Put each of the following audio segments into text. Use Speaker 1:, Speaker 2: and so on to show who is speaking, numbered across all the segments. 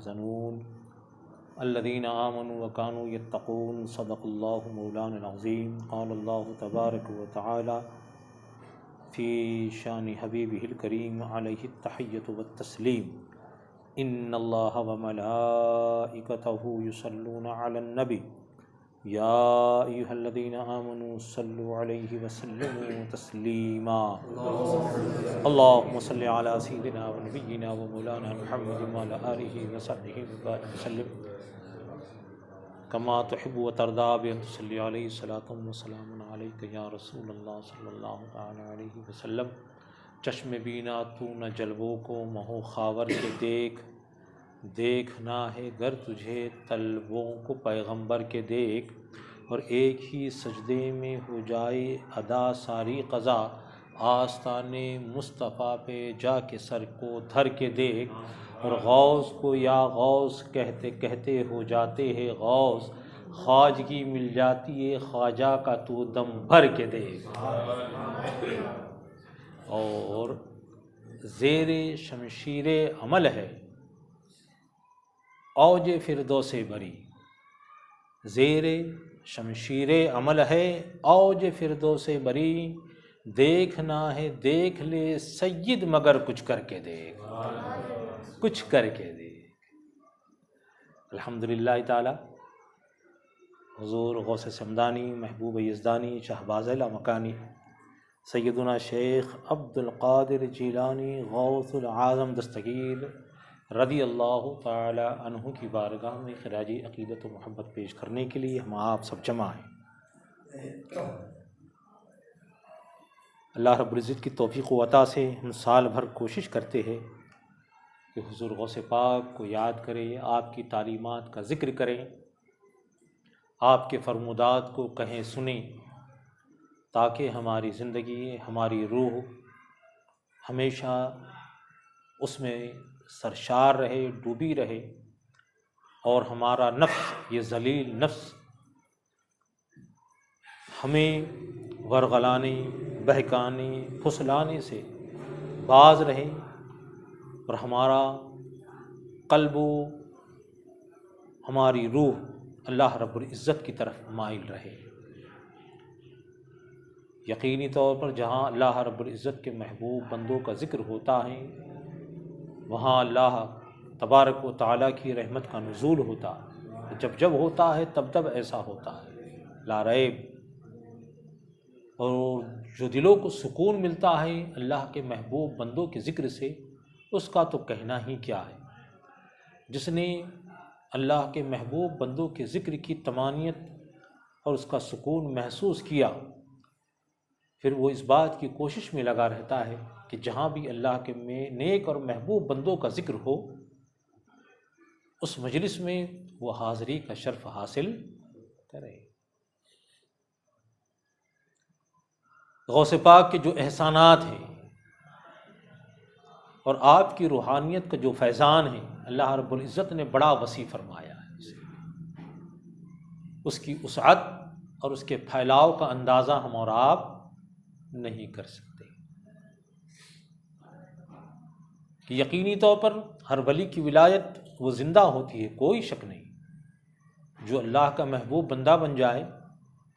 Speaker 1: يحزنون الذين آمنوا وكانوا يتقون صدق الله مولانا العظيم قال الله تبارك وتعالى في شان حبيبه الكريم عليه التحية والتسليم إن الله وملائكته يصلون على النبي يا أيها الذين آمنوا صلوا عليه وسلموا تسليما اللهم صل على سيدنا ونبينا ومولانا محمد وعلى آله وصحبه وسلم كما تحب وترضى بأن تصلي عليه صلاة وسلام عليك يا رسول الله صلی اللہ تعالی علیہ وسلم۔ چشم بینا تو نہ جلووں کو مہو خاور کے دیکھ، دیکھنا ہے گر تجھے طلبوں کو پیغمبر کے دیکھ، اور ایک ہی سجدے میں ہو جائے ادا ساری قضا، آستانے مصطفیٰ پہ جا کے سر کو دھر کے دیکھ، اور غوث کو یا غوث کہتے کہتے ہو جاتے ہیں غوث، خواجگی مل جاتی ہے خواجہ کا تو دم بھر کے دیکھ۔ اور زیر شمشیر عمل ہے اوج فردوس بری، زیر شمشیر عمل ہے اوج فردوس بری، دیکھنا ہے دیکھ لے سید مگر کچھ کر کے دیکھ، کچھ کر کے دیکھ۔ الحمدللہ تعالی حضور غوث سمدانی محبوب یزدانی شہباز لامکانی سیدنا شیخ عبد القادر جیلانی غوث العظم دستگیر رضی اللہ تعالی عنہ کی بارگاہ میں خراج عقیدت و محبت پیش کرنے کے لیے ہم آپ سب جمع ہیں۔ اللہ رب العزت کی توفیق و عطا سے ہم سال بھر کوشش کرتے ہیں کہ حضور غوث پاک کو یاد کریں، آپ کی تعلیمات کا ذکر کریں، آپ کے فرمودات کو کہیں سنیں، تاکہ ہماری زندگی ہماری روح ہمیشہ اس میں سرشار رہے، ڈوبی رہے، اور ہمارا نفس یہ ذلیل نفس ہمیں ورغلانے بہکانے پھسلانے سے باز رہے، اور ہمارا قلب و ہماری روح اللہ رب العزت کی طرف مائل رہے۔ یقینی طور پر جہاں اللہ رب العزت کے محبوب بندوں کا ذکر ہوتا ہے وہاں اللہ تبارک و تعالیٰ کی رحمت کا نزول ہوتا ہے، جب جب ہوتا ہے تب تب ایسا ہوتا ہے لا ریب۔ اور جو دلوں کو سکون ملتا ہے اللہ کے محبوب بندوں کے ذکر سے، اس کا تو کہنا ہی کیا ہے۔ جس نے اللہ کے محبوب بندوں کے ذکر کی طمانینت اور اس کا سکون محسوس کیا، پھر وہ اس بات کی کوشش میں لگا رہتا ہے کہ جہاں بھی اللہ کے نیک اور محبوب بندوں کا ذکر ہو، اس مجلس میں وہ حاضری کا شرف حاصل کرے۔ غوث پاک کے جو احسانات ہیں اور آپ کی روحانیت کا جو فیضان ہے، اللہ رب العزت نے بڑا وسیع فرمایا ہے اسے، اس کی وسعت اور اس کے پھیلاؤ کا اندازہ ہم اور آپ نہیں کر سکتے۔ کہ یقینی طور پر ہر ولی کی ولایت وہ زندہ ہوتی ہے، کوئی شک نہیں۔ جو اللہ کا محبوب بندہ بن جائے،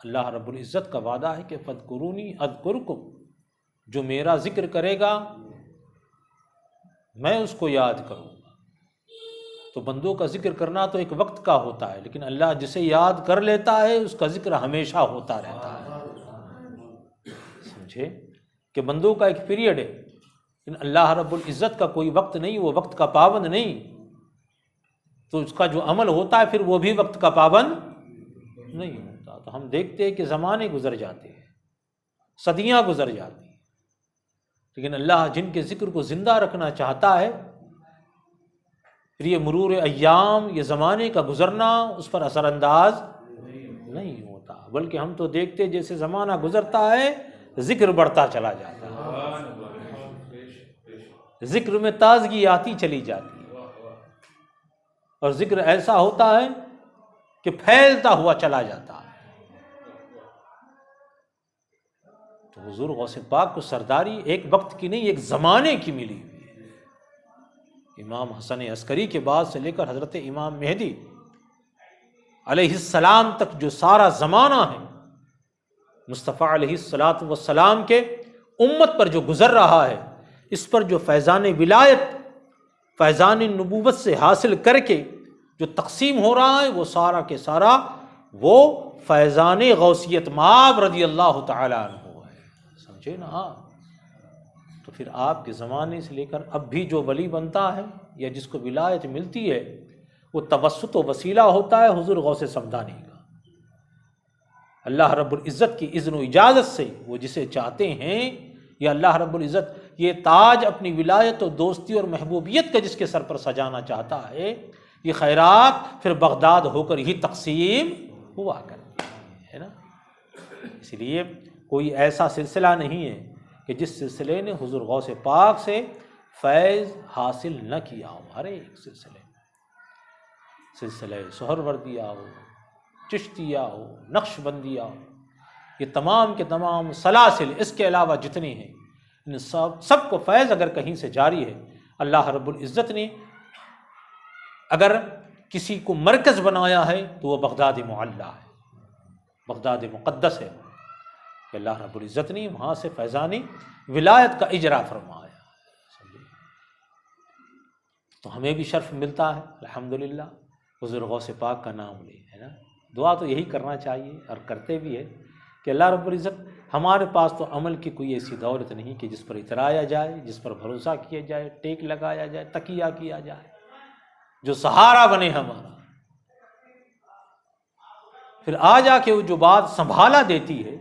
Speaker 1: اللہ رب العزت کا وعدہ ہے کہ فاذکرونی اذکرکم، جو میرا ذکر کرے گا میں اس کو یاد کروں گا۔ تو بندوں کا ذکر کرنا تو ایک وقت کا ہوتا ہے، لیکن اللہ جسے یاد کر لیتا ہے اس کا ذکر ہمیشہ ہوتا رہتا ہے۔ سمجھے کہ بندوں کا ایک پیریڈ ہے، لیکن اللہ رب العزت کا کوئی وقت نہیں، وہ وقت کا پابند نہیں، تو اس کا جو عمل ہوتا ہے پھر وہ بھی وقت کا پابند نہیں ہوتا۔ تو ہم دیکھتے ہیں کہ زمانے گزر جاتے ہیں، صدیاں گزر جاتی ہیں، لیکن اللہ جن کے ذکر کو زندہ رکھنا چاہتا ہے، پھر یہ مرور ایام، یہ زمانے کا گزرنا اس پر اثر انداز نہیں ہوتا، بلکہ ہم تو دیکھتے جیسے زمانہ گزرتا ہے ذکر بڑھتا چلا جاتا ہے، ذکر میں تازگی آتی چلی جاتی ہے، اور ذکر ایسا ہوتا ہے کہ پھیلتا ہوا چلا جاتا ہے۔ تو حضور غوث پاک کو سرداری ایک وقت کی نہیں، ایک زمانے کی ملی ہوئی ہے۔ امام حسن عسکری کے بعد سے لے کر حضرت امام مہدی علیہ السلام تک جو سارا زمانہ ہے مصطفیٰ علیہ الصلاۃ والسلام کے امت پر جو گزر رہا ہے، اس پر جو فیضان ولایت فیضان نبوت سے حاصل کر کے جو تقسیم ہو رہا ہے، وہ سارا کے سارا وہ فیضان غوثیت مآب رضی اللہ تعالیٰ عنہ ہے، سمجھے نا؟ تو پھر آپ کے زمانے سے لے کر اب بھی جو ولی بنتا ہے یا جس کو ولایت ملتی ہے، وہ توسط و وسیلہ ہوتا ہے حضور غوث سمدانی کا۔ اللہ رب العزت کی اذن و اجازت سے وہ جسے چاہتے ہیں، یا اللہ رب العزت یہ تاج اپنی ولایت و دوستی اور محبوبیت کا جس کے سر پر سجانا چاہتا ہے، یہ خیرات پھر بغداد ہو کر ہی تقسیم ہوا کرتی ہے نا۔ اس لیے کوئی ایسا سلسلہ نہیں ہے کہ جس سلسلے نے حضور غوث پاک سے فیض حاصل نہ کیا ہو۔ ہر ایک سلسلہ سہروردیہ ہو، چشتیہ ہو، نقش بندیہ ہو، یہ تمام کے تمام سلاسل، اس کے علاوہ جتنے ہیں، ان سب کو فیض اگر کہیں سے جاری ہے، اللہ رب العزت نے اگر کسی کو مرکز بنایا ہے تو وہ بغداد معلیٰ ہے، بغداد مقدس ہے، کہ اللہ رب العزت نے وہاں سے فیضان ولایت کا اجرا فرمایا۔ تو ہمیں بھی شرف ملتا ہے الحمدللہ حضور غوث پاک کا نام لے، ہے نا۔ دعا تو یہی کرنا چاہیے اور کرتے بھی ہے کہ اللہ رب العزت، ہمارے پاس تو عمل کی کوئی ایسی دولت نہیں کہ جس پر اترایا جائے، جس پر بھروسہ کیا جائے، ٹیک لگایا جائے، تکیہ کیا جائے، جو سہارا بنے ہمارا۔ پھر آ جا کے وہ جو بات سنبھالا دیتی ہے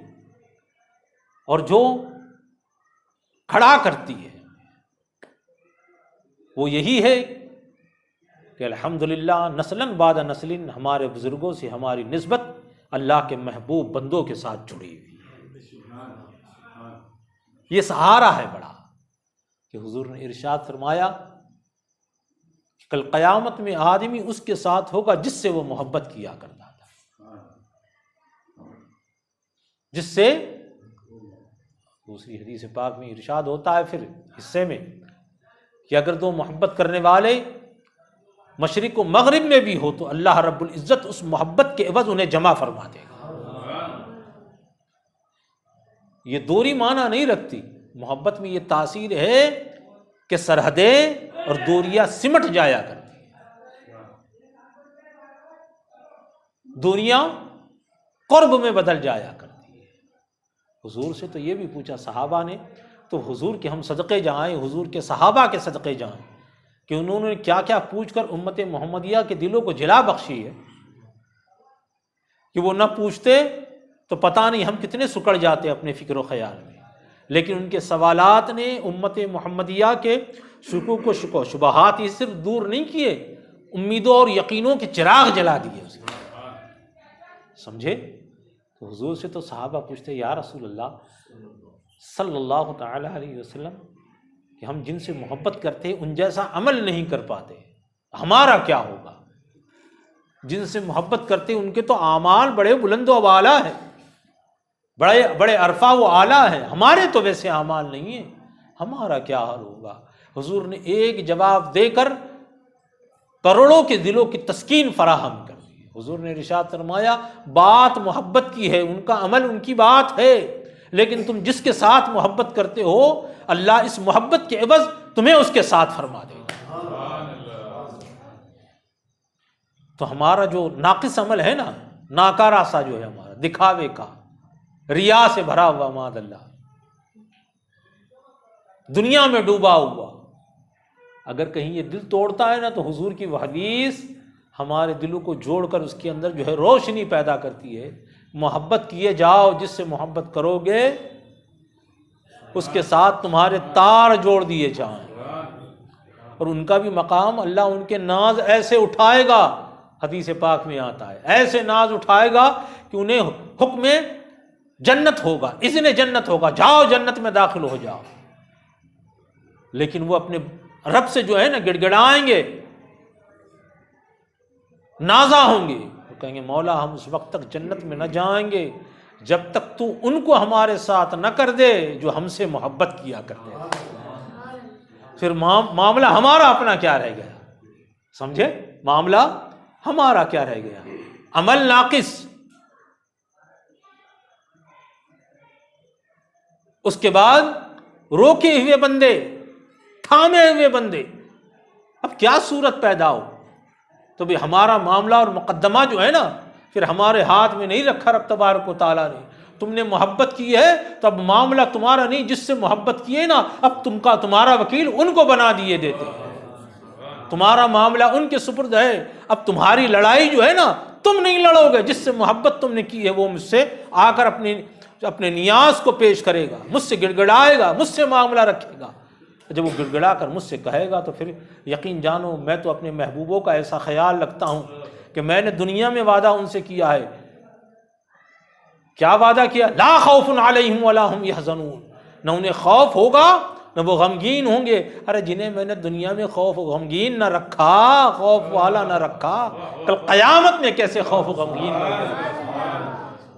Speaker 1: اور جو کھڑا کرتی ہے، وہ یہی ہے کہ الحمدللہ نسلاً بعد نسل ہمارے بزرگوں سے ہماری نسبت اللہ کے محبوب بندوں کے ساتھ جڑی ہوئی ہے۔ یہ سہارا ہے بڑا، کہ حضور نے ارشاد فرمایا کہ کل قیامت میں آدمی اس کے ساتھ ہوگا جس سے وہ محبت کیا کرتا تھا، جس سے، دوسری حدیث پاک میں ارشاد ہوتا ہے پھر حصے میں کہ اگر دو محبت کرنے والے مشرق و مغرب میں بھی ہو تو اللہ رب العزت اس محبت کے عوض انہیں جمع فرما دے گا۔ یہ دوری معنی نہیں رکھتی، محبت میں یہ تاثیر ہے کہ سرحدیں اور دوریاں سمٹ جایا کرتی ہیں، دوریاں قرب میں بدل جایا کرتی ہیں۔ حضور سے تو یہ بھی پوچھا صحابہ نے، تو حضور کے ہم صدقے جائیں، حضور کے صحابہ کے صدقے جائیں کہ انہوں نے کیا کیا پوچھ کر امت محمدیہ کے دلوں کو جلا بخشی ہے، کہ وہ نہ پوچھتے تو پتہ نہیں ہم کتنے سکڑ جاتے اپنے فکر و خیال میں، لیکن ان کے سوالات نے امت محمدیہ کے شکوک و شبہات ہی صرف دور نہیں کیے، امیدوں اور یقینوں کے چراغ جلا دیے اس کے، سمجھے؟ تو حضور سے تو صحابہ پوچھتے یا رسول اللہ صلی اللہ تعالی علیہ وسلم کہ ہم جن سے محبت کرتے ہیں ان جیسا عمل نہیں کر پاتے، ہمارا کیا ہوگا؟ جن سے محبت کرتے ہیں ان کے تو اعمال بڑے بلند و بالا ہیں، بڑے بڑے عرفہ و اعلیٰ ہیں، ہمارے تو ویسے اعمال نہیں ہیں، ہمارا کیا حال ہوگا؟ حضور نے ایک جواب دے کر کروڑوں کے دلوں کی تسکین فراہم کر دی۔ حضور نے ارشاد فرمایا بات محبت کی ہے، ان کا عمل ان کی بات ہے، لیکن تم جس کے ساتھ محبت کرتے ہو اللہ اس محبت کے عوض تمہیں اس کے ساتھ فرما دے گا۔ تو ہمارا جو ناقص عمل ہے نا، ناکارہ سا جو ہے ہمارا، دکھاوے کا، ریا سے بھرا ہوا، معاذ اللہ، دنیا میں ڈوبا ہوا، اگر کہیں یہ دل توڑتا ہے نا تو حضور کی وہ حدیث ہمارے دلوں کو جوڑ کر اس کے اندر جو ہے روشنی پیدا کرتی ہے۔ محبت کیے جاؤ، جس سے محبت کرو گے اس کے ساتھ تمہارے تار جوڑ دیے جائیں، اور ان کا بھی مقام اللہ ان کے ناز ایسے اٹھائے گا، حدیث پاک میں آتا ہے ایسے ناز اٹھائے گا کہ انہیں حکم جنت ہوگا، اذن جنت ہوگا، جاؤ جنت میں داخل ہو جاؤ، لیکن وہ اپنے رب سے جو ہے نا گڑ گڑائیں گے، نازا ہوں گے، وہ کہیں گے مولا ہم اس وقت تک جنت میں نہ جائیں گے جب تک تو ان کو ہمارے ساتھ نہ کر دے جو ہم سے محبت کیا کرتے ہیں۔ پھر معاملہ ہمارا اپنا کیا رہ گیا؟ سمجھے؟ معاملہ ہمارا کیا رہ گیا؟ عمل ناقص. اس کے بعد روکے ہوئے بندے، تھامے ہوئے بندے. اب کیا صورت پیدا ہو؟ تو بھی ہمارا معاملہ اور مقدمہ جو ہے نا، پھر ہمارے ہاتھ میں نہیں رکھا رب تبارک و تعالیٰ نے. تم نے محبت کی ہے تو اب معاملہ تمہارا نہیں، جس سے محبت کیے نا اب تمہارا وکیل ان کو بنا دیے دیتے ہیں. تمہارا معاملہ ان کے سپرد ہے. اب تمہاری لڑائی جو ہے نا، تم نہیں لڑو گے، جس سے محبت تم نے کی ہے وہ مجھ سے آ کر اپنے نیاز کو پیش کرے گا، مجھ سے گڑ گڑائے گا، مجھ سے معاملہ رکھے گا. جب وہ گڑ گڑا کر مجھ سے کہے گا تو پھر یقین جانو میں تو اپنے محبوبوں کا ایسا خیال رکھتا ہوں کہ میں نے دنیا میں وعدہ ان سے کیا ہے. کیا وعدہ کیا؟ لا خوف علیہم ولا ہم یحزنون. نہ انہیں خوف ہوگا نہ وہ غمگین ہوں گے. ارے جنہیں میں نے دنیا میں خوف و غمگین نہ رکھا، خوف والا نہ رکھا، کل قیامت میں کیسے خوف و غمگین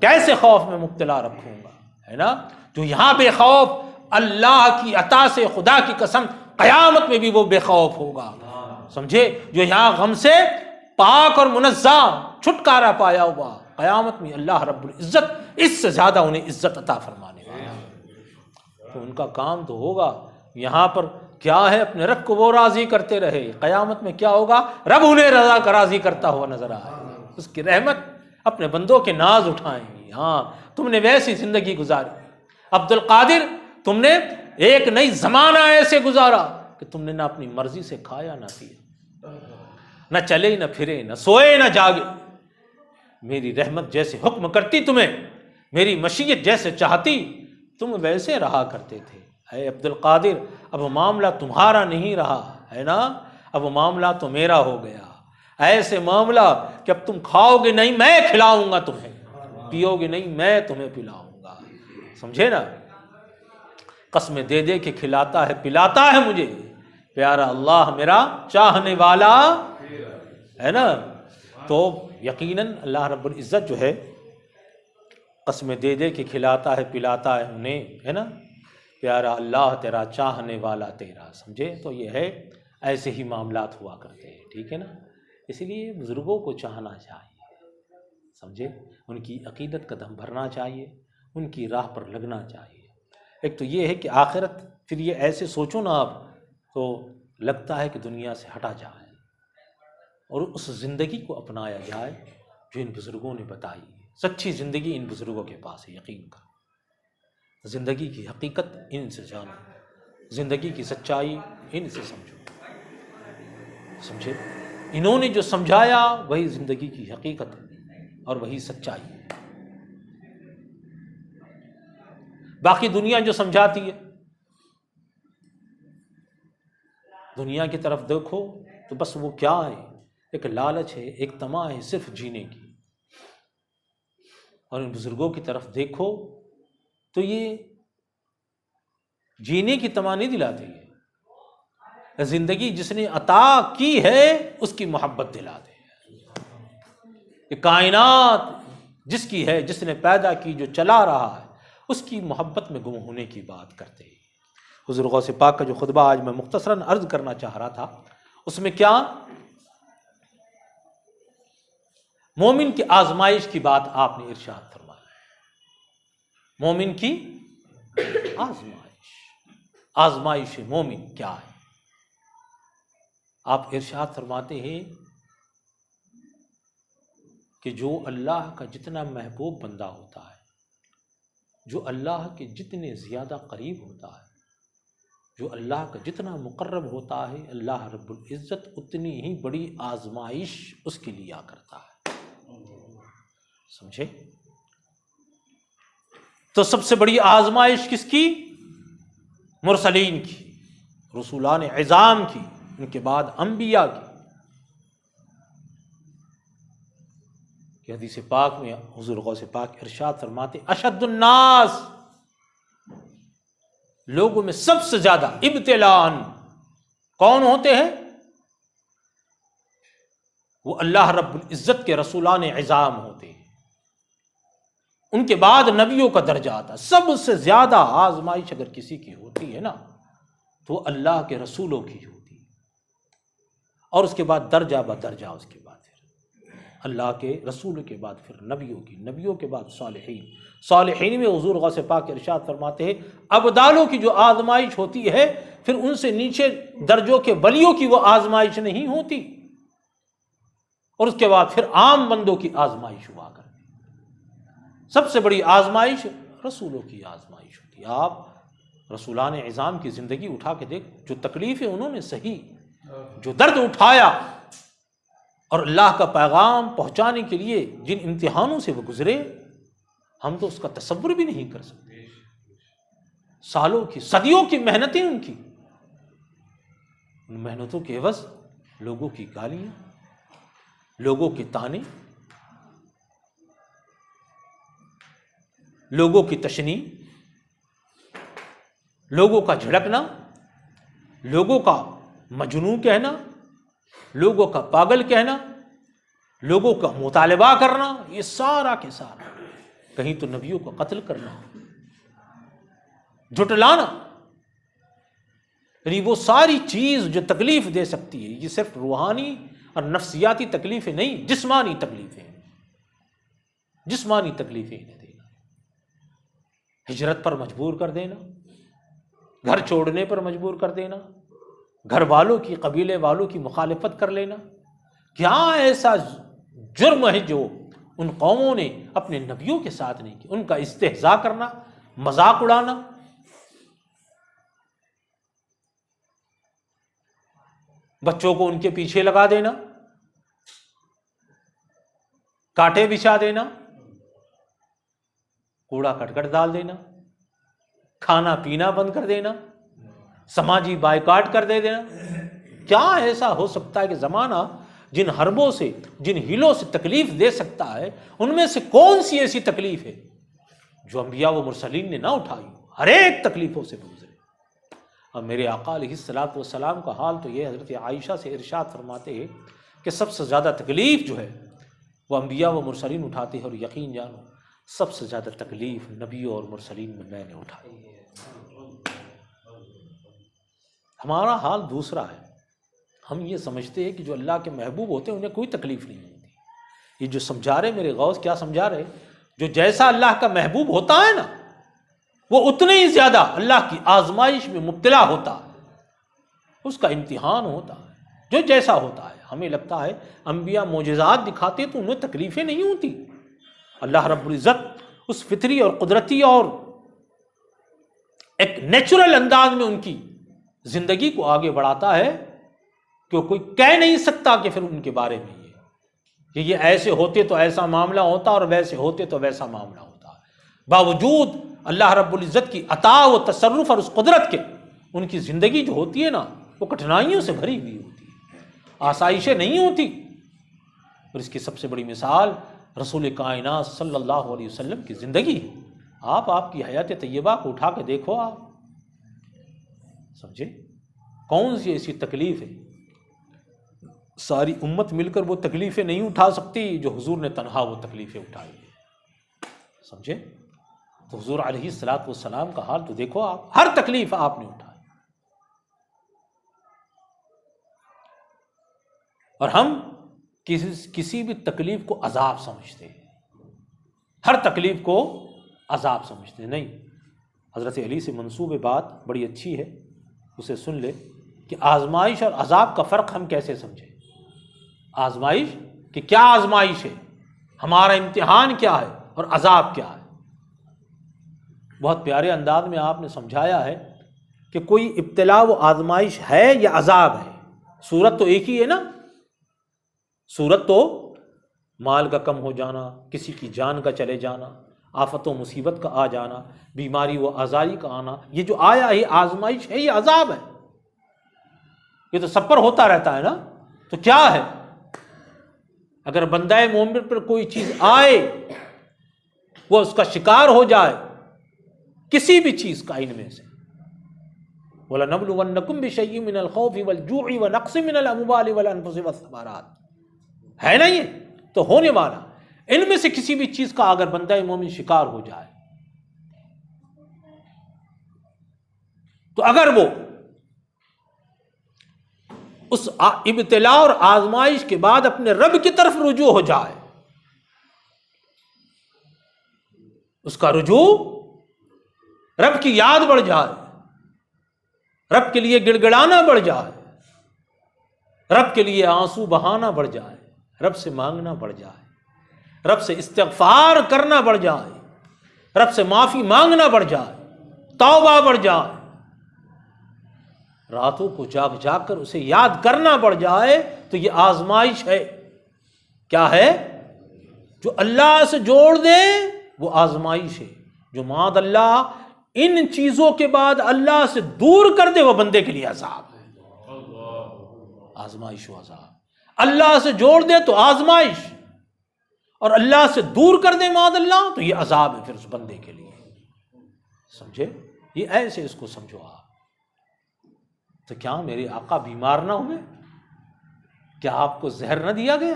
Speaker 1: کیسے خوف میں مبتلا رکھوں گا؟ ہے نا. جو یہاں بے خوف اللہ کی عطا سے، خدا کی قسم قیامت میں بھی وہ بے خوف ہوگا. سمجھے؟ جو یہاں غم سے پاک اور منزہ چھٹکارا پایا ہوا، قیامت میں اللہ رب العزت اس سے زیادہ انہیں عزت عطا فرمانے والا. تو ان کا کام تو ہوگا. یہاں پر کیا ہے؟ اپنے رب کو وہ راضی کرتے رہے. قیامت میں کیا ہوگا؟ رب انہیں راضی کرتا ہوا نظر آئے گا. اس کی رحمت اپنے بندوں کے ناز اٹھائیں گی. ہاں تم نے ویسی زندگی گزاری. عبد القادر تم نے ایک نئی زمانہ ایسے گزارا کہ تم نے نہ اپنی مرضی سے کھایا نہ پیا، نہ چلے نہ پھرے، نہ سوئے نہ جاگے. میری رحمت جیسے حکم کرتی تمہیں، میری مشیت جیسے چاہتی، تم ویسے رہا کرتے تھے. اے عبد القادر اب معاملہ تمہارا نہیں رہا ہے نا، اب معاملہ تو میرا ہو گیا. ایسے معاملہ کہ اب تم کھاؤ گے نہیں میں کھلاؤں گا تمہیں، پیو گے نہیں میں تمہیں پلاؤں گا. سمجھے نا؟ قسمیں دے دے کے کھلاتا ہے پلاتا ہے مجھے پیارا اللہ میرا چاہنے والا ہے نا. تو یقیناً اللہ رب العزت جو ہے قسمیں دے دے کے کھلاتا ہے پلاتا ہے انہیں، ہے نا. پیارا اللہ تیرا چاہنے والا تیرا. سمجھے؟ تو یہ ہے، ایسے ہی معاملات ہوا کرتے ہیں. ٹھیک ہے نا. اس لیے بزرگوں کو چاہنا چاہیے. سمجھے؟ ان کی عقیدت کا دم بھرنا چاہیے، ان کی راہ پر لگنا چاہیے. ایک تو یہ ہے کہ آخرت، پھر یہ ایسے سوچو نا آپ تو لگتا ہے کہ دنیا سے ہٹا جائے اور اس زندگی کو اپنایا جائے جو ان بزرگوں نے بتائی ہے. سچی زندگی ان بزرگوں کے پاس ہے. یقین کرو زندگی کی حقیقت ان سے جانو، زندگی کی سچائی ان سے سمجھو. سمجھے؟ انہوں نے جو سمجھایا وہی زندگی کی حقیقت اور وہی سچائی ہے. باقی دنیا جو سمجھاتی ہے، دنیا کی طرف دیکھو تو بس وہ کیا ہے؟ ایک لالچ ہے، ایک طمع ہے صرف جینے کی. اور ان بزرگوں کی طرف دیکھو تو یہ جینے کی طمع نہیں دلاتے ہیں، زندگی جس نے عطا کی ہے اس کی محبت دلاتے ہیں. یہ کائنات جس کی ہے، جس نے پیدا کی، جو چلا رہا ہے، اس کی محبت میں گم ہونے کی بات کرتے ہیں. حضور غوث پاک کا جو خطبہ آج میں مختصراً عرض کرنا چاہ رہا تھا، اس میں کیا مومن کی آزمائش کی بات آپ نے ارشاد فرمایا. مومن کی آزمائش مومن کیا ہے؟ آپ ارشاد فرماتے ہیں کہ جو اللہ کا جتنا محبوب بندہ ہوتا ہے، جو اللہ کے جتنے زیادہ قریب ہوتا ہے، جو اللہ کا جتنا مقرب ہوتا ہے، اللہ رب العزت اتنی ہی بڑی آزمائش اس کے لیا کرتا ہے. سمجھے؟ تو سب سے بڑی آزمائش کس کی؟ مرسلین کی، رسولان عظام کی، ان کے بعد انبیاء کی. کہ حدیث پاک میں حضور غوث پاک ارشاد فرماتے اشد الناس، لوگوں میں سب سے زیادہ ابتلاءً کون ہوتے ہیں؟ وہ اللہ رب العزت کے رسولان عظام ہوتے ہیں. ان کے بعد نبیوں کا درجہ آتا ہے. سب سے زیادہ آزمائش اگر کسی کی ہوتی ہے نا تو وہ اللہ کے رسولوں کی ہوتی ہے، اور اس کے بعد درجہ بدرجہ اس کے بعد پھر اللہ کے رسولوں کے بعد پھر نبیوں کی، نبیوں کے بعد صالحین، صالحین میں حضور غوث پاک ارشاد فرماتے ہیں ابدالوں کی جو آزمائش ہوتی ہے پھر ان سے نیچے درجوں کے ولیوں کی وہ آزمائش نہیں ہوتی، اور اس کے بعد پھر عام بندوں کی آزمائش ہوا کرتی۔ سب سے بڑی آزمائش رسولوں کی آزمائش ہوتی ہے۔ آپ رسولان اعظام کی زندگی اٹھا کے دیکھ، جو تکلیفیں انہوں نے سہی، جو درد اٹھایا، اور اللہ کا پیغام پہنچانے کے لیے جن امتحانوں سے وہ گزرے، ہم تو اس کا تصور بھی نہیں کر سکتے۔ سالوں کی، صدیوں کی محنتیں ان کی، ان محنتوں کے عوض لوگوں کی گالیاں، لوگوں کے طعنے، لوگوں کی تشنیع، لوگوں کا جھڑکنا، لوگوں کا مجنون کہنا، لوگوں کا پاگل کہنا، لوگوں کا مطالبہ کرنا، یہ سارا کے سارا، کہیں تو نبیوں کو قتل کرنا، جھٹلانا، یعنی وہ ساری چیز جو تکلیف دے سکتی ہے، یہ صرف روحانی اور نفسیاتی تکلیفیں نہیں، جسمانی تکلیفیں، جسمانی تکلیفیں انہیں دینا، ہجرت پر مجبور کر دینا، گھر چھوڑنے پر مجبور کر دینا، گھر والوں کی، قبیلے والوں کی مخالفت کر لینا۔ کیا ایسا جرم ہے جو ان قوموں نے اپنے نبیوں کے ساتھ نہیں کیا؟ ان کا استہزاء کرنا، مذاق اڑانا، بچوں کو ان کے پیچھے لگا دینا، کانٹے بچھا دینا، کوڑا کرکٹ ڈال دینا، کھانا پینا بند کر دینا، سماجی بائیکاٹ کر دینا۔ کیا ایسا ہو سکتا ہے کہ زمانہ جن حربوں سے، جن ہیلوں سے تکلیف دے سکتا ہے، ان میں سے کون سی ایسی تکلیف ہے جو انبیاء و مرسلین نے نہ اٹھائی ہو؟ ہر ایک تکلیفوں سے گزرے۔ اور میرے آقا علیہ الصلوۃ والسلام کا حال تو یہ، حضرت عائشہ سے ارشاد فرماتے ہیں کہ سب سے زیادہ تکلیف جو ہے وہ انبیاء و مرسلین اٹھاتے ہیں، اور یقین جانو سب سے زیادہ تکلیف نبیوں اور مرسلین میں نے اٹھائی ہے۔ ہمارا حال دوسرا ہے، ہم یہ سمجھتے ہیں کہ جو اللہ کے محبوب ہوتے ہیں انہیں کوئی تکلیف نہیں ہوتی۔ یہ جو سمجھا رہے میرے غوث، کیا سمجھا رہے؟ جو جیسا اللہ کا محبوب ہوتا ہے نا، وہ اتنے ہی زیادہ اللہ کی آزمائش میں مبتلا ہوتا ہے، اس کا امتحان ہوتا ہے، جو جیسا ہوتا ہے۔ ہمیں لگتا ہے انبیاء معجزات دکھاتے تو انہیں تکلیفیں نہیں ہوتی۔ اللہ رب العزت اس فطری اور قدرتی اور ایک نیچرل انداز میں ان کی زندگی کو آگے بڑھاتا ہے کہ کوئی کہہ نہیں سکتا کہ پھر ان کے بارے میں یہ ایسے ہوتے تو ایسا معاملہ ہوتا، اور ویسے ہوتے تو ویسا معاملہ ہوتا۔ باوجود اللہ رب العزت کی عطا و تصرف اور اس قدرت کے، ان کی زندگی جو ہوتی ہے نا، وہ کٹھنائیوں سے بھری ہوئی ہوتی ہے، آسائشیں نہیں ہوتی۔ اور اس کی سب سے بڑی مثال رسول کائنات صلی اللہ علیہ وسلم کی زندگی ہے۔ آپ کی حیات طیبہ کو اٹھا کے دیکھو، آپ سمجھے کون سی ایسی تکلیف ہے؟ ساری امت مل کر وہ تکلیفیں نہیں اٹھا سکتی جو حضور نے تنہا وہ تکلیفیں اٹھائی ہیں، سمجھے؟ تو حضور علیہ الصلوۃ والسلام کا حال تو دیکھو، آپ ہر تکلیف آپ نے اٹھائی، اور ہم کسی بھی تکلیف کو عذاب سمجھتے ہیں، ہر تکلیف کو عذاب سمجھتے ہیں۔ نہیں، حضرت علی سے منسوب بات بڑی اچھی ہے، اسے سن لے کہ آزمائش اور عذاب کا فرق ہم کیسے سمجھیں۔ آزمائش کہ کیا آزمائش ہے، ہمارا امتحان کیا ہے، اور عذاب کیا ہے۔ بہت پیارے انداز میں آپ نے سمجھایا ہے کہ کوئی ابتلا و آزمائش ہے یا عذاب ہے، صورت تو ایک ہی ہے نا۔ صورت تو مال کا کم ہو جانا، کسی کی جان کا چلے جانا، آفت و مصیبت کا آ جانا، بیماری و آزاری کا آنا، یہ جو آیا ہے آزمائش ہے، یہ عذاب ہے، یہ تو سب پر ہوتا رہتا ہے نا۔ تو کیا ہے؟ اگر بندہ مومن پر کوئی چیز آئے، وہ اس کا شکار ہو جائے کسی بھی چیز کا، ان میں سے وَلَنَبْلُوَنَّكُمْ بِشَيْءٍ مِّنَ الْخَوْفِ وَالْجُوعِ وَنَقْصٍ مِّنَ الْأَمْوَالِ وَالْأَنفُسِ وَالثَّمَرَاتِ، ہے نا؟ یہ تو ہونے والا۔ ان میں سے کسی بھی چیز کا اگر بندہ مومن شکار ہو جائے، تو اگر وہ اس ابتلا اور آزمائش کے بعد اپنے رب کی طرف رجوع ہو جائے، اس کا رجوع رب کی یاد بڑھ جائے، رب کے لیے گڑ گڑانا بڑھ جائے، رب کے لیے آنسو بہانا بڑھ جائے، رب سے مانگنا بڑھ جائے، رب سے استغفار کرنا بڑھ جائے، رب سے معافی مانگنا بڑھ جائے، توبہ بڑھ جائے، راتوں کو جاگ جاگ کر اسے یاد کرنا بڑھ جائے، تو یہ آزمائش ہے۔ کیا ہے؟ جو اللہ سے جوڑ دے وہ آزمائش ہے، جو معاذ اللہ ان چیزوں کے بعد اللہ سے دور کر دے وہ بندے کے لیے عذاب ہے۔ آزمائش و عذاب، اللہ سے جوڑ دے تو آزمائش، اور اللہ سے دور کر دے معاذ اللہ تو یہ عذاب ہے پھر اس بندے کے لیے۔ سمجھے؟ یہ ایسے اس کو سمجھو آپ۔ تو کیا میرے آقا بیمار نہ ہوئے؟ کیا آپ کو زہر نہ دیا گیا؟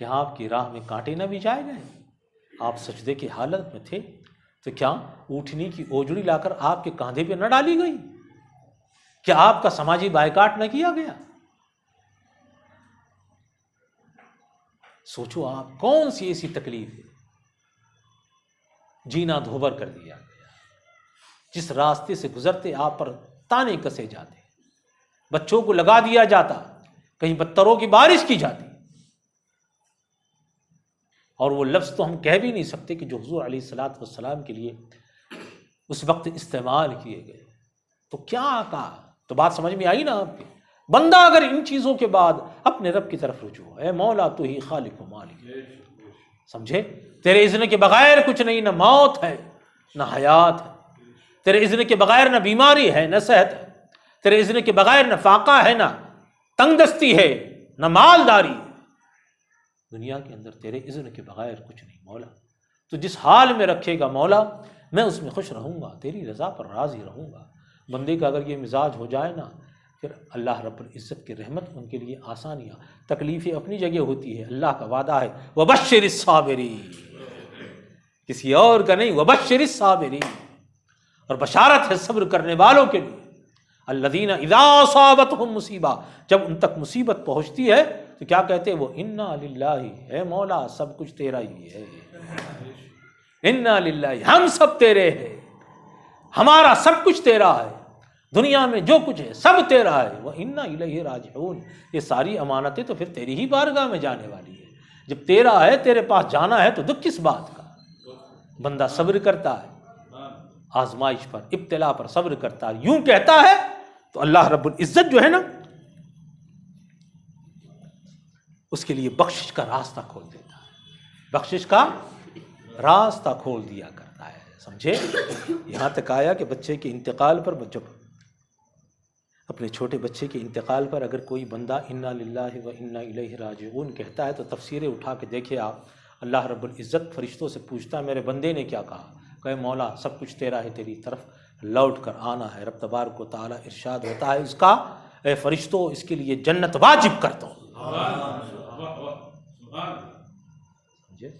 Speaker 1: کیا آپ کی راہ میں کانٹے نہ بچھائے گئے؟ آپ سجدے کی حالت میں تھے تو کیا اونٹنی کی اوجڑی لا کر آپ کے کاندھے پہ نہ ڈالی گئی؟ کیا آپ کا سماجی بائیکاٹ نہ کیا گیا؟ سوچو آپ، کون سی ایسی تکلیف ہے؟ جینا دھوبر کر دیا گیا، جس راستے سے گزرتے آپ پر تانے کسے جاتے، بچوں کو لگا دیا جاتا، کہیں پتھروں کی بارش کی جاتی، اور وہ لفظ تو ہم کہہ بھی نہیں سکتے کہ جو حضور علیہ الصلاۃ والسلام کے لیے اس وقت استعمال کیے گئے۔ تو کیا کہا؟ تو بات سمجھ میں آئی نا آپ کے؟ بندہ اگر ان چیزوں کے بعد اپنے رب کی طرف رجوع، اے مولا تو ہی خالق و مالک، سمجھے؟ تیرے اذن کے بغیر کچھ نہیں، نہ موت ہے نہ حیات ہے، تیرے اذن کے بغیر نہ بیماری ہے نہ صحت ہے، تیرے اذن کے بغیر نہ فاقہ ہے نہ تنگ دستی ہے نہ مالداری ہے، دنیا کے اندر تیرے اذن کے بغیر کچھ نہیں مولا۔ تو جس حال میں رکھے گا مولا میں اس میں خوش رہوں گا، تیری رضا پر راضی رہوں گا۔ بندے کا اگر یہ مزاج ہو جائے نا، پھر اللہ رب العزت کی رحمت ان کے لیے آسانیاں، تکلیفیں اپنی جگہ ہوتی ہے، اللہ کا وعدہ ہے وبشر الصابرین، کسی اور کا نہیں، وبشر الصابرین، اور بشارت ہے صبر کرنے والوں کے لیے۔ الذین اذا اصابتہم مصیبہ، جب ان تک مصیبت پہنچتی ہے تو کیا کہتے ہیں وہ؟ انا للہ، اے مولا سب کچھ تیرا ہی ہے، انا للہ، ہم سب تیرے ہیں، ہمارا سب کچھ تیرا ہے، دنیا میں جو کچھ ہے سب تیرا ہے، وَإِنَّا إِلَيْهِ راجعون، یہ ساری امانتیں تو پھر تیری ہی بارگاہ میں جانے والی ہے۔ جب تیرا ہے، تیرے پاس جانا ہے تو دکھ کس بات کا؟ بندہ صبر کرتا ہے، آزمائش پر ابتلا پر صبر کرتا ہے، یوں کہتا ہے تو اللہ رب العزت جو ہے نا اس کے لیے بخشش کا راستہ کھول دیتا ہے، بخشش کا راستہ کھول دیا کرتا ہے، سمجھے؟ یہاں تک آیا کہ بچے کے انتقال پر، جب اپنے چھوٹے بچے کے انتقال پر اگر کوئی بندہ انا للہ و انا الیہ راجعون کہتا ہے تو تفسیریں اٹھا کے دیکھے آپ، اللہ رب العزت فرشتوں سے پوچھتا ہے میرے بندے نے کیا کہا؟ کہ مولا سب کچھ تیرا ہے، تیری طرف لوٹ کر آنا ہے۔ رب تبارک و تعالی ارشاد ہوتا ہے اس کا، اے فرشتوں اس کے لیے جنت واجب کر دو۔ سمجھے؟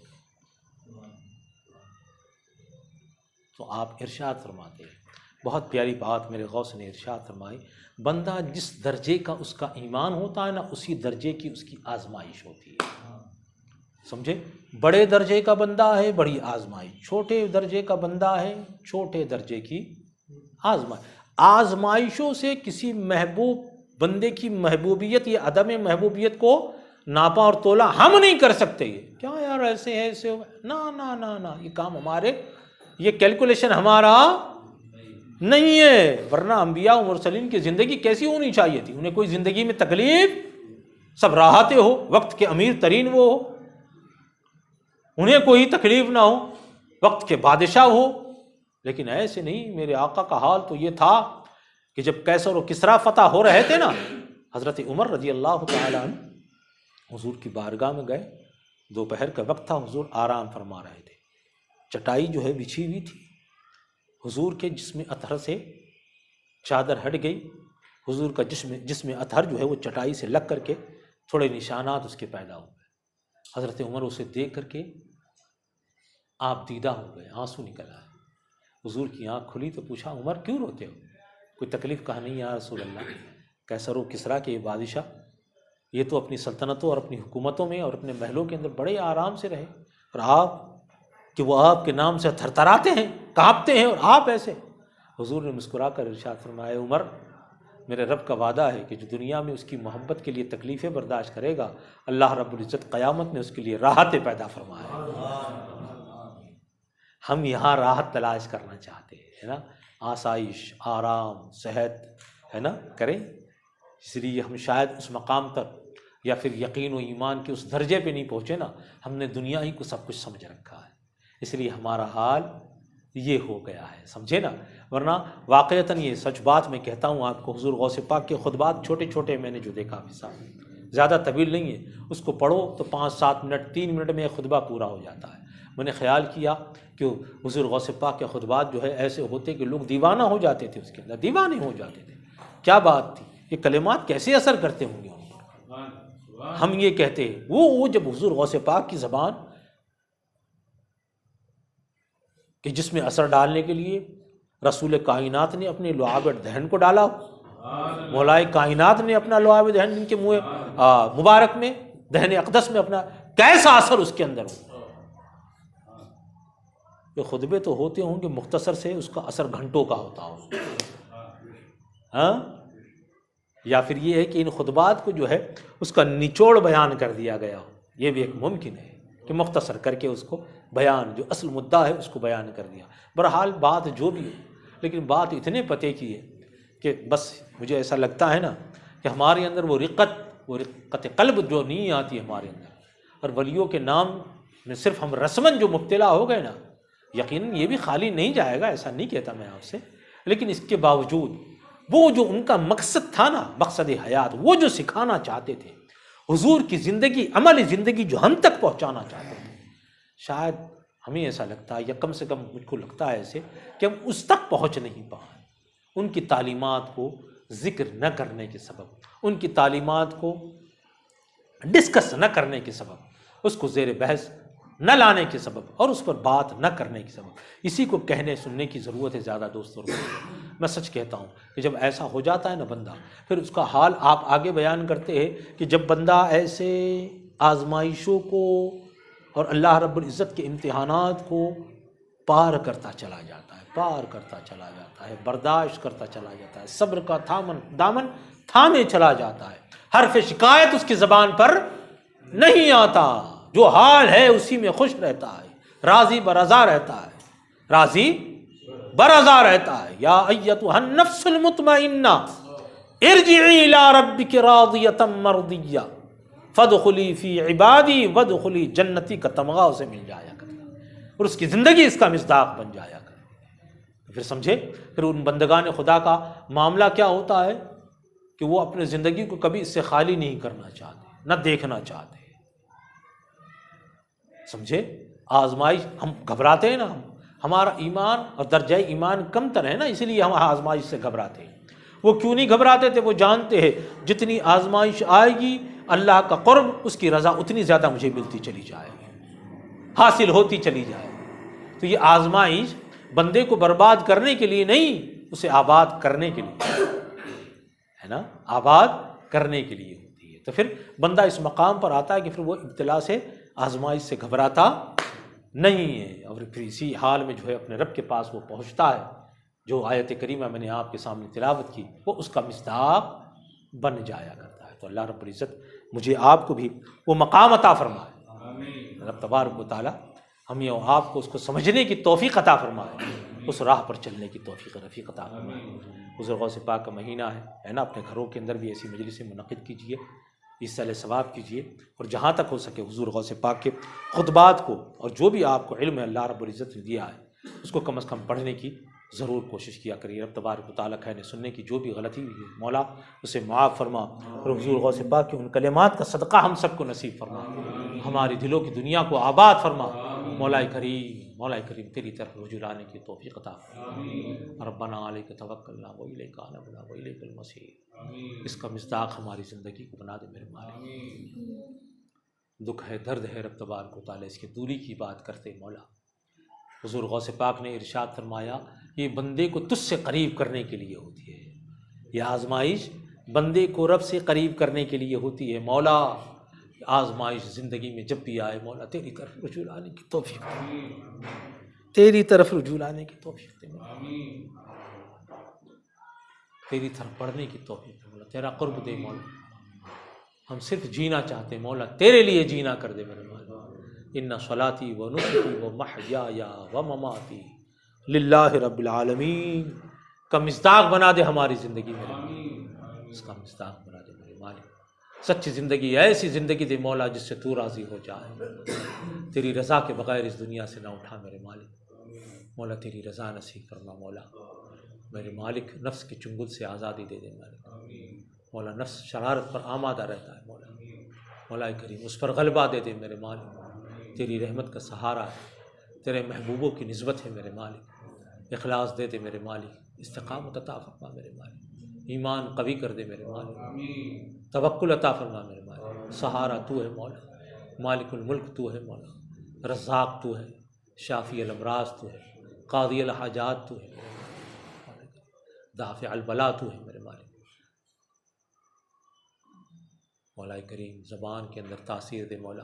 Speaker 1: تو آپ ارشاد فرماتے ہیں، بہت پیاری بات میرے غوث نے ارشاد فرمائی، بندہ جس درجے کا اس کا ایمان ہوتا ہے نا، اسی درجے کی اس کی آزمائش ہوتی ہے، سمجھے؟ بڑے درجے کا بندہ ہے بڑی آزمائش، چھوٹے درجے کا بندہ ہے چھوٹے درجے کی آزمائش۔ آزمائشوں سے کسی محبوب بندے کی محبوبیت یا عدم محبوبیت کو ناپا اور تولا ہم نہیں کر سکتے۔ یہ کیا یار ایسے ہے ایسے ہو، نا نا نا نا، یہ کام ہمارے، یہ کیلکولیشن ہمارا نہیں ہے، ورنہ انبیاء و مرسلین کی زندگی کیسی ہونی چاہیے تھی؟ انہیں کوئی زندگی میں تکلیف، سب راحتیں ہو، وقت کے امیر ترین وہ ہو، انہیں کوئی تکلیف نہ ہو، وقت کے بادشاہ ہو، لیکن ایسے نہیں۔ میرے آقا کا حال تو یہ تھا کہ جب کیسر و کسریٰ فتح ہو رہے تھے نا، حضرت عمر رضی اللہ تعالیٰ عنہ حضور کی بارگاہ میں گئے، دوپہر کا وقت تھا، حضور آرام فرما رہے تھے، چٹائی جو ہے بچھی ہوئی تھی، حضور کے جسم اطہر سے چادر ہٹ گئی، حضور کا جسم اطہر جو ہے وہ چٹائی سے لگ کر کے تھوڑے نشانات اس کے پیدا ہوئے۔ حضرت عمر اسے دیکھ کر کے آپ دیدہ ہو گئے، آنسو نکل آئے۔ حضور کی آنکھ کھلی تو پوچھا عمر کیوں روتے ہو؟ کوئی تکلیف؟ کہا نہیں یا رسول اللہ، کیسر و کسریٰ کے یہ بادشاہ، یہ تو اپنی سلطنتوں اور اپنی حکومتوں میں اور اپنے محلوں کے اندر بڑے آرام سے رہے، اور آپ کہ وہ آپ کے نام سے تھرتھراتے ہیں، کانپتے ہیں، اور آپ ایسے۔ حضور نے مسکرا کر ارشاد فرمایا، عمر میرے رب کا وعدہ ہے کہ جو دنیا میں اس کی محبت کے لیے تکلیفیں برداشت کرے گا، اللہ رب العزت قیامت میں اس کے لیے راحتیں پیدا فرمائے۔ ہم یہاں راحت تلاش کرنا چاہتے ہیں، ہے نا، آسائش، آرام، صحت، ہے نا، کریں، اس لیے ہم شاید اس مقام تک یا پھر یقین و ایمان کے اس درجے پہ نہیں پہنچے نا، ہم نے دنیا ہی کو سب کچھ سمجھ رکھا ہے، اس لیے ہمارا حال یہ ہو گیا ہے، سمجھے نا۔ ورنہ واقعتاً یہ سچ بات میں کہتا ہوں آپ کو، حضور غوث پاک کے خطبات چھوٹے چھوٹے میں نے جو دیکھا مثال، زیادہ طویل نہیں ہے، اس کو پڑھو تو 5-7 منٹ 3 منٹ میں ایک خطبہ پورا ہو جاتا ہے۔ میں نے خیال کیا کہ حضور غوث پاک کے خطبات جو ہے ایسے ہوتے کہ لوگ دیوانہ ہو جاتے تھے، اس کے اندر دیوانے ہو جاتے تھے۔ کیا بات تھی، یہ کلمات کیسے اثر کرتے ہوں گے ان پر۔ ہم یہ کہتے ہیں وہ جب حضور غوث پاک کی زبان کہ جس میں اثر ڈالنے کے لیے رسول کائنات نے اپنے لعاب دہن کو ڈالا، مولائے کائنات نے اپنا لعاب دہن ان کے منہ مبارک میں، دہن اقدس میں اپنا، کیسا اثر اس کے اندر ہو۔ یہ خطبے تو ہوتے ہوں گے مختصر سے، اس کا اثر گھنٹوں کا ہوتا ہو، ہاں، یا پھر یہ ہے کہ ان خطبات کو جو ہے اس کا نچوڑ بیان کر دیا گیا ہو، یہ بھی ایک ممکن ہے کہ مختصر کر کے اس کو بیان، جو اصل مدعا ہے اس کو بیان کر دیا۔ بہرحال بات جو بھی ہو، لیکن بات اتنے پتے کی ہے کہ بس مجھے ایسا لگتا ہے نا کہ ہمارے اندر وہ رقت قلب جو نہیں آتی ہمارے اندر، اور ولیوں کے نام میں صرف ہم رسماً جو مبتلا ہو گئے نا، یقیناً یہ بھی خالی نہیں جائے گا، ایسا نہیں کہتا میں آپ سے، لیکن اس کے باوجود وہ جو ان کا مقصد تھا نا، مقصد حیات، وہ جو سکھانا چاہتے تھے، حضور کی زندگی، عملی زندگی جو ہم تک پہنچانا چاہتے تھے، شاید ہمیں ایسا لگتا ہے، یا کم سے کم مجھ کو لگتا ہے ایسے کہ ہم اس تک پہنچ نہیں پائے، ان کی تعلیمات کو ذکر نہ کرنے کے سبب، ان کی تعلیمات کو ڈسکس نہ کرنے کے سبب، اس کو زیر بحث نہ لانے کے سبب، اور اس پر بات نہ کرنے کے سبب، اسی کو کہنے سننے کی ضرورت ہے زیادہ دوستوں۔ میں سچ کہتا ہوں کہ جب ایسا ہو جاتا ہے نا بندہ، پھر اس کا حال آپ آگے بیان کرتے ہیں کہ جب بندہ ایسے آزمائشوں کو اور اللہ رب العزت کے امتحانات کو پار کرتا چلا جاتا ہے، پار کرتا چلا جاتا ہے، برداشت کرتا چلا جاتا ہے، صبر کا دامن تھامے چلا جاتا ہے، حرف شکایت اس کی زبان پر نہیں آتا، جو حال ہے اسی میں خوش رہتا ہے، راضی برضا رہتا ہے، راضی برضا رہتا ہے۔ یا ایتھا النفس المطمئنہ ارجعی الی ربک راضیۃ مرضیہ فادخلی فی عبادی وادخلی جنتی کا تمغہ اسے مل جایا کرتا، اور اس کی زندگی اس کا مصداق بن جایا کرتا۔ پھر سمجھے، پھر ان بندگان خدا کا معاملہ کیا ہوتا ہے کہ وہ اپنے زندگی کو کبھی اس سے خالی نہیں کرنا چاہتے، نہ دیکھنا چاہتے، سمجھے۔ آزمائش، ہم گھبراتے ہیں نا، ہمارا ایمان اور درجہ ایمان کم تر ہے نا، اسی لیے ہم آزمائش سے گھبراتے ہیں۔ وہ کیوں نہیں گھبراتے تھے؟ وہ جانتے ہیں جتنی آزمائش آئے گی اللہ کا قرب، اس کی رضا اتنی زیادہ مجھے ملتی چلی جائے گی، حاصل ہوتی چلی جائے گی۔ تو یہ آزمائش بندے کو برباد کرنے کے لیے نہیں، اسے آباد کرنے کے لیے ہے نا، آباد کرنے کے لیے ہوتی ہے۔ تو پھر بندہ اس مقام پر آتا ہے کہ پھر وہ ابتلا سے، آزمائش سے گھبراتا نہیں ہے، اور پھر اسی حال میں جو ہے اپنے رب کے پاس وہ پہنچتا ہے۔ جو آیت کریمہ میں نے آپ کے سامنے تلاوت کی، وہ اس کا مصداق بن جایا کرتا ہے۔ تو اللہ رب العزت مجھے آپ کو بھی وہ مقام عطا فرمائے، رب تبارک و تعالی ہمیں اور آپ کو اس کو سمجھنے کی توفیق عطا فرمائے، اس راہ پر چلنے کی توفیق رفیق عطا فرمائے۔ حضور غوث پاک کا مہینہ ہے نا، اپنے گھروں کے اندر بھی ایسی مجلسیں منعقد کیجیے، ایصال ثواب کیجیے، اور جہاں تک ہو سکے حضور غوث پاک کے خطبات کو، اور جو بھی آپ کو علم اللہ رب العزت نے دیا ہے، اس کو کم از کم پڑھنے کی ضرور کوشش کیا کریے۔ رب تبارک و تعالیٰ کہنے سننے کی جو بھی غلطی ہوئی ہے مولا اسے معاف فرما، اور حضور غوث پاک کے ان کلمات کا صدقہ ہم سب کو نصیب فرما، ہماری دلوں کی دنیا کو آباد فرما۔ مولا کریم تیری طرف رجوع لانے کی توفیق عطا فرما۔ ربنا علیک توکلنا والیک انبنا والیک المصیر۔ اس کا مصداق ہماری زندگی کو بنا دے میرے مالک۔ دکھ ہے، درد ہے، رب تبارک و تعالیٰ اس کی دوری کی بات کرتے مولا۔ حضور غوث پاک نے ارشاد فرمایا، یہ بندے کو تجھ سے قریب کرنے کے لیے ہوتی ہے، یہ آزمائش بندے کو رب سے قریب کرنے کے لیے ہوتی ہے۔ مولا آزمائش زندگی میں جب بھی آئے مولا تیری طرف رجوع لانے کی توفیق دے، تیری طرف رجوع لانے کی توفیق دے، تیری طرف پڑھنے کی توفیق دے مولا، تیرا قرب دے مولا۔ ہم صرف جینا چاہتے ہیں مولا، تیرے لیے جینا کر دے میرے مولا۔ ان صلاتی و نسکی و محیای و مماتی للہ رب العالمین کا مصداق بنا دے ہماری زندگی میں، اس کا مصداق بنا دے میرے مالک۔ سچی زندگی، ایسی زندگی دے مولا جس سے تو راضی ہو جائے، تیری رضا کے بغیر اس دنیا سے نہ اٹھا میرے مالک۔ مولا تیری رضا نصیب فرما مولا، میرے مالک نفس کے چنگل سے آزادی دے دے مالک۔ مولا نفس شرارت پر آمادہ رہتا ہے مولا، مولا کریم اس پر غلبہ دے دے میرے مالک۔ تیری رحمت کا سہارا ہے، تیرے محبوبوں کی نسبت ہے میرے مالک۔ اخلاص دے دے میرے مالک، استقامت عطا فرما میرے مالک، ایمان قوی کر دے میرے مالک، توکل عطا فرما میرے مالک۔ سہارا تو ہے مولا، مالک الملک تو ہے مولا، رزاق تو ہے، شافی الامراض تو ہے، قاضی الحاجات تو ہے، دافع البلا تو ہے میرے مالک۔ مولا کریم زبان کے اندر تاثیر دے مولا،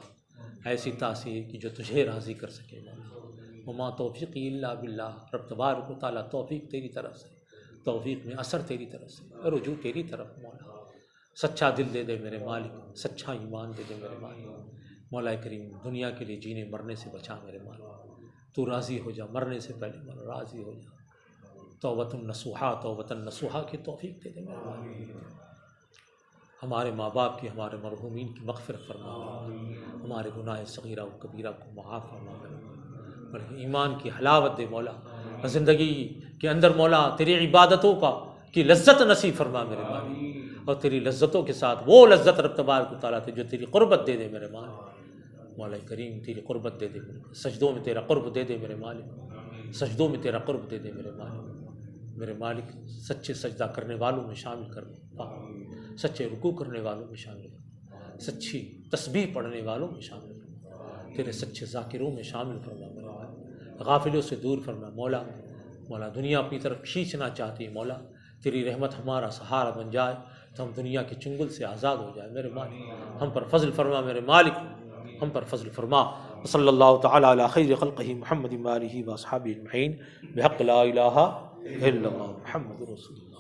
Speaker 1: ایسی تاثیر کی جو تجھے راضی کر سکے مولا۔ وما توفیقی الا باللہ، رب تبارک و تعالیٰ توفیق تیری طرف سے، توفیق میں اثر تیری طرف سے، رجوع تیری طرف مولا۔ سچا دل دے دے میرے مالک، سچا ایمان دے دے میرے مالک۔ مولا کریم دنیا کے لیے جینے مرنے سے بچا میرے مالک، تو راضی ہو جا، مرنے سے پہلے مولا راضی ہو جا۔ توبۃ نصوحا، توبۃ نصوحا کی توفیق دے دے میرے مالک۔ ہمارے ماں باپ کی، ہمارے مرحومین کی مغفرت فرما، ہمارے گناہ صغیرہ و کبیرہ کو معاف فرما، بلکہ ایمان کی حلاوت دے مولا، زندگی کے اندر مولا تیری عبادتوں کی لذت نصیب فرما میرے مالک، اور تیری لذتوں کے ساتھ وہ لذت رب تبارک و تعالیٰ جو تیری قربت دے دے میرے مالک۔ مولا کریم تیری قربت دے دے، سجدوں میں تیرا قرب دے دے میرے مالک، سجدوں میں تیرا قرب دے دے میرے مالک۔ میرے مالک سچے سجدہ کرنے والوں میں شامل کر دے، سچے رکوع کرنے والوں میں شامل کر، سچی تسبیح پڑھنے والوں میں شامل کر، تیرے سچے ذاکروں میں شامل فرما میرے مالک، غافلوں سے دور فرما مولا۔ مولا دنیا اپنی طرف کھینچنا چاہتی ہے مولا، تیری رحمت ہمارا سہارا بن جائے تو ہم دنیا کے چنگل سے آزاد ہو جائے میرے مالک۔ ہم پر فضل فرما میرے مالک، ہم پر فضل فرما۔ صلی اللہ تعالیٰ علی خیر خلقہ محمد و آلہ و اصحابہ اجمعین، بحق لا الہ الا اللہ محمد رسول اللہ۔